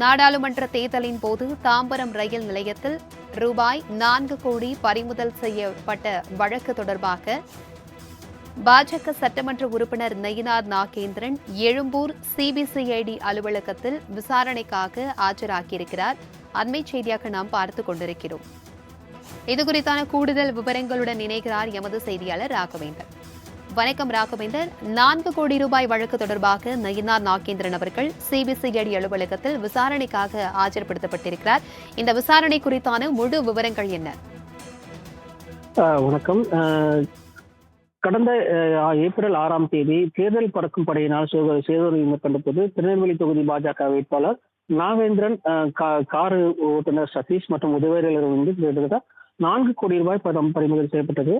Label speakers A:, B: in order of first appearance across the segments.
A: நாடாளுமன்ற தேர்தலின் போது தாம்பரம் ரயில் நிலையத்தில் ரூபாய் 4 கோடி பறிமுதல் செய்யப்பட்ட வழக்கு தொடர்பாக பாஜக சட்டமன்ற உறுப்பினர் நயினார் நாகேந்திரன் எழும்பூர் சிபிசிஐடி அலுவலகத்தில் விசாரணைக்காக ஆஜராகியிருக்கிறார். அண்மை செய்தியாக நாம் பார்த்துக் கொண்டிருக்கிறோம். இதுகுறித்தான கூடுதல் விவரங்களுடன் இணைகிறார் எமது செய்தியாளர் ராகவேந்தர். வணக்கம் ராகவேந்தர். 4 கோடி ரூபாய் வழக்கு தொடர்பாக நயினார் நாகேந்திரன் அவர்கள் சிபிசிஐடி அலுவலகத்தில் விசாரணைக்காக ஆஜர்படுத்தப்பட்டிருக்கிறார். இந்த விசாரணை குறித்தான முழு விவரங்கள் என்ன?
B: வணக்கம். கடந்த ஏப்ரல் 6ஆம் தேதி தேர்தல் பறக்கும் படையினால் சேதூரை மேற்கொண்ட போது திருநெல்வேலி தொகுதி பாஜக வேட்பாளர் நாகேந்திரன், கார் ஓட்டுநர் சதீஷ் மற்றும் உதவியாளர்கள் கிட்டத்தட்ட 4 கோடி ரூபாய் பணம் பறிமுதல் செய்யப்பட்டது.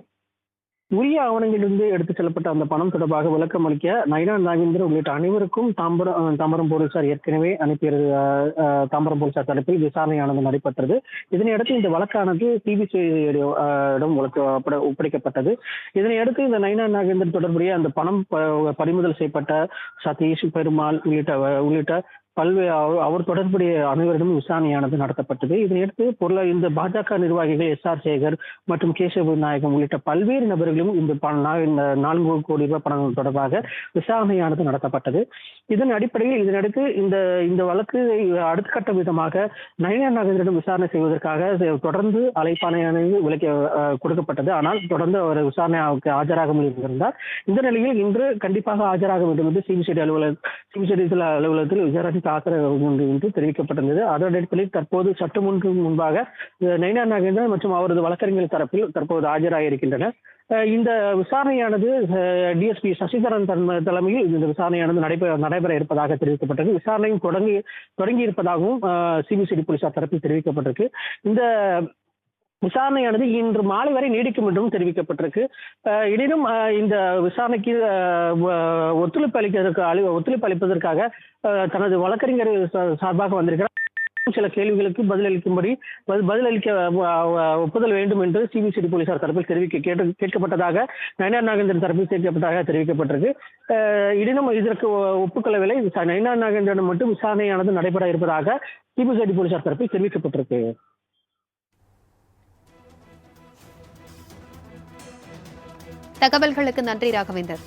B: உரிய ஆவணங்களிலிருந்து எடுத்துச் செல்லப்பட்ட அந்த பணம் தொடர்பாக விளக்கம் அளிக்க நயினார் நாகேந்திரன் உள்ளிட்ட அனைவருக்கும் தாம்பரம் போலீசார் ஏற்கனவே அனுப்பியது. தாம்பரம் போலீசார் தரப்பில் விசாரணையானது நடைபெற்றது. இதனையடுத்து இந்த வழக்கானது சிபிசிஐடியிடம் ஒப்படைக்கப்பட்டது. இதனையடுத்து இந்த நயினார் நாகேந்திரன் தொடர்புடைய அந்த பணம் பறிமுதல் செய்யப்பட்ட சதீஷ், பெருமாள் உள்ளிட்ட பல்வேறு அவர் தொடர்புடைய அனைவரிடம் விசாரணையானது நடத்தப்பட்டது. இதனையடுத்து இந்த பாஜக நிர்வாகிகள் SR சேகர் மற்றும் கேசவ நாயகம் உள்ளிட்ட பல்வேறு நபர்களும் இந்த 4 கோடி ரூபாய் பணம் தொடர்பாக விசாரணையானது நடத்தப்பட்டது. இதன் அடிப்படையில் இதனடுத்து இந்த வழக்கு அடுத்த கட்ட விதமாக நயினார் நாகேந்திரனிடம் விசாரணை செய்வதற்காக தொடர்ந்து அழைப்பாணையானது கொடுக்கப்பட்டது. ஆனால் தொடர்ந்து அவர் விசாரணைக்கு ஆஜராகாமல் இருந்திருந்தார். இந்த நிலையில் இன்று கண்டிப்பாக ஆஜராக வேண்டும் என்று சிபிசிஐடி அலுவலகத்தில் விசாரணை என்று தெரிவிக்கப்பட்டிருந்தது. அதன் அடிப்படையில் தற்போது சற்று முன்பாக நயினார் நாகேந்திரன் மற்றும் அவரது வழக்கறிஞர் தரப்பில் தற்போது ஆஜராக இருக்கின்றனர். இந்த விசாரணையானது டிஎஸ்பி சசிதரன் தலைமையில் இந்த விசாரணையானது நடைபெற இருப்பதாக தெரிவிக்கப்பட்டது. விசாரணையும் தொடங்கி இருப்பதாகவும் சிபிசிஐடி போலீசார் தரப்பில் தெரிவிக்கப்பட்டிருக்கு. இந்த விசாரணையானது இன்று மாலை வரை நீடிக்கும் என்றும் தெரிவிக்கப்பட்டிருக்கு. எனினும் இந்த விசாரணைக்கு ஒத்துழைப்பு அளிப்பதற்காக தனது வழக்கறிஞர் சார்பாக வந்திருக்கிறார். சில கேள்விகளுக்கு பதிலளிக்க ஒப்புதல் வேண்டும் என்று சிபிசிஐடி போலீசார் தரப்பில் கேட்கப்பட்டதாக நயினார் நாகேந்திரன் தரப்பில் கேட்கப்பட்டதாக தெரிவிக்கப்பட்டிருக்கு. எனினும் இதற்கு ஒப்புக்கொள்ளவில்லை. நயினார் நாகேந்திரன் மட்டும் விசாரணையானது நடைபெற இருப்பதாக சிபிசிஐடி போலீசார் தரப்பில் தெரிவிக்கப்பட்டிருக்கு.
A: தகவல்களுக்கு நன்றி ராகவேந்தர்.